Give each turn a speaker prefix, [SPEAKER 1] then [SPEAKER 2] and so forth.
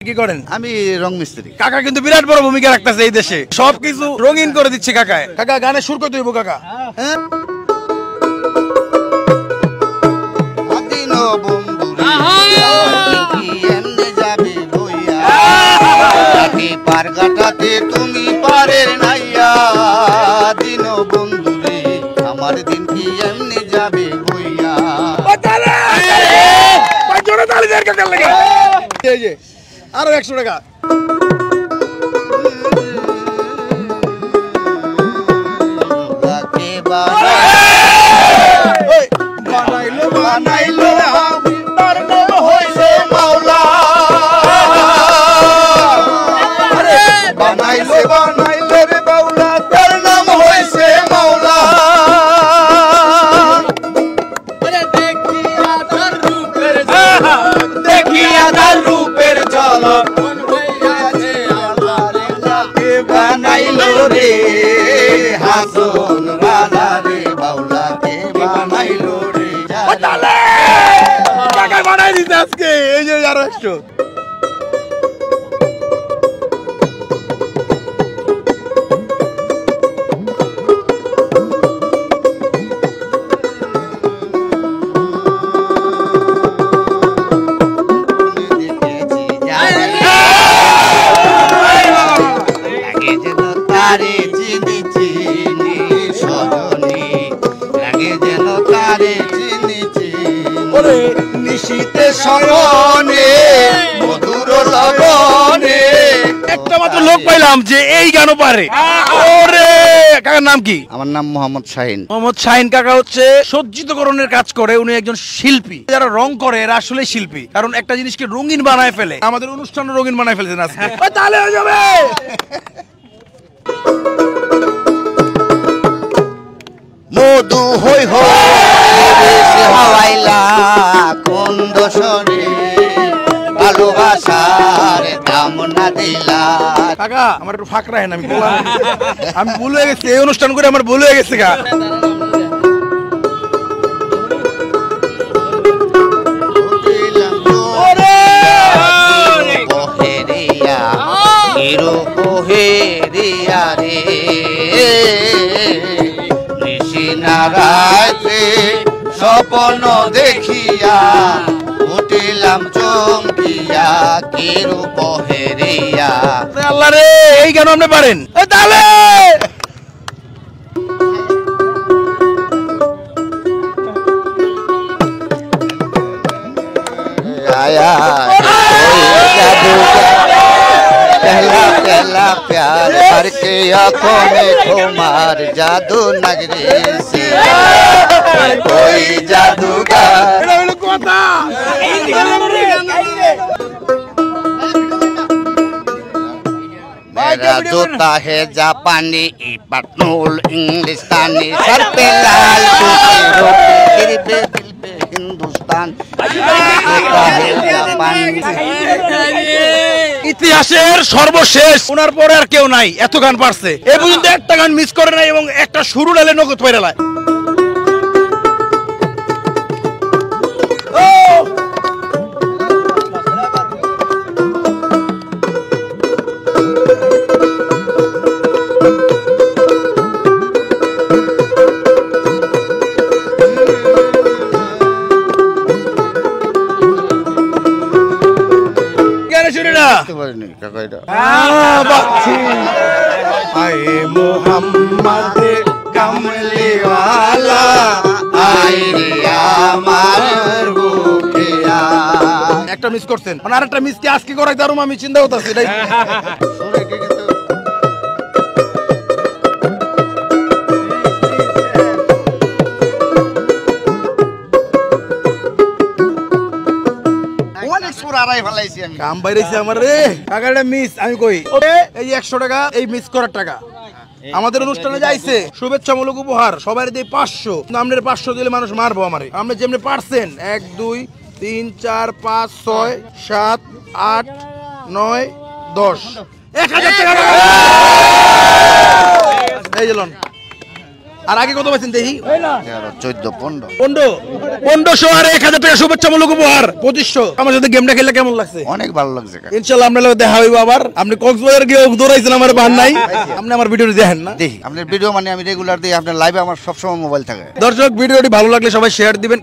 [SPEAKER 1] কি করেন?
[SPEAKER 2] আমি রং মিস্ত্রি।
[SPEAKER 1] কাকা কিন্তু বিরাট বড় ভূমিকা রাখতেছে এই দেশে, সবকিছু রঙিন করে দিচ্ছে কাকা। কাকা গানে সুর করতে হইব কাকা।
[SPEAKER 2] পারগাটাতে তুমি পারের নাইয়া দিন বন্ধু রে, আমার দিন কি এমনি যাবে বইয়া।
[SPEAKER 1] আরো 100 টাকা।
[SPEAKER 2] বানাইলো বানাইলো তার নাম হইছে মাওলা, বানাইলে বানাইলে রে বাউলা তার নাম হইছে মাওলা। দেখিয়া তার রূপের ঝলক বানাইলো রে হাসন রাজা রে, বাউলাকে বানাইলো রে।
[SPEAKER 1] কাকা বানাই দিতে আজকে এই যে আরো 100।
[SPEAKER 2] তারে চিনি চিনি সজনী লাগে যেন তারে চিনি চিনি নিশীতে শয়নে মধুর লগনে।
[SPEAKER 1] একটা মাত্র লোক পাইলাম যে এই গানও পারে। ওরে কাকার নাম কি?
[SPEAKER 2] আমার নাম মোহাম্মদ শাহিন।
[SPEAKER 1] মোহাম্মদ শাহিন কাকা হচ্ছে সজ্জিতকরণের কাজ করে, উনি একজন শিল্পী। যারা রং করে এরা আসলে শিল্পী, কারণ একটা জিনিসকে রঙিন বানায় ফেলে। আমাদের অনুষ্ঠান রঙিন বানায় ফেলেছেন আজকে। তাহলে হয়ে যাবে।
[SPEAKER 2] মধু হই হাওয়াইলা কোন দোষরে ভালোবাসার দাম না দিলা।
[SPEAKER 1] কাকা আমার একটু ফাঁক রাখেন, আমি ভুল হয়ে গেছি, এই অনুষ্ঠান করে আমার ভুল হয়ে গেছে গা।
[SPEAKER 2] রাতে স্বপ্ন দেখিয়া উঠিলাম চমকিয়া কি রূপ হেরিয়া।
[SPEAKER 1] আল্লাহ রে, এই গান আপনি পারেন? তাহলে
[SPEAKER 2] आया पहला पहला प्यार करके आंखों में तुम्हार जादू नगरी से कोई जादूगर। मेरा जूता है जापानी पटनूल इंग्लिस्तानी सर पे लाल टोपी पे दिल पे हिंदुस्तान।
[SPEAKER 1] ইতিহাসের সর্বশেষ, ওনার পরে আর কেউ নাই এত গান পারছে। এই পর্যন্ত একটা গান মিস করে নাই এবং একটা শুরু ডালে নগদ পেরালায়। একটা মিস করছেন, মানে আরেকটা মিস কি আজকে করাই তার আমি চিন্তা করতেছি। কাম বাইরেছি আমার রে কাকা, এটা মিস আমি কই। এই 100 টাকা, এই মিস করার টাকা আমাদের অনুষ্ঠানে যাইছে শুভেচ্ছামূলক উপহার। সবাই দিয়ে 500, আপনার 500 দিলে মানুষ মারবো আমারে। আপনি যেমনি পারছেন 1 2 3 4 5 6 7 8 9 10 1000 টাকা। এই গেলন আর আগে কত পাচ্ছেন দেখি
[SPEAKER 2] 14, 15।
[SPEAKER 1] 1500 আর 1000 টাকা শুভেচ্ছামূলক উপহার 2500। আমার সাথে গেমটা খেললে কেমন লাগছে?
[SPEAKER 2] অনেক ভালো লাগছে কাকা।
[SPEAKER 1] ইনশাআল্লাহ আমরা লগে দেখা হইব আবার। আপনি কক্সবাজার গিয়ে দৌড়াইছেন আমার বাহান নাই, আপনি আমার ভিডিওটি দেখেন না?
[SPEAKER 2] দেখি আপনার ভিডিও মানে আমি রেগুলার দিই, আপনার লাইভে আমার সবসময় মোবাইল থাকে।
[SPEAKER 1] দর্শক ভিডিওটি ভালো লাগলে সবাই শেয়ার দিবেন।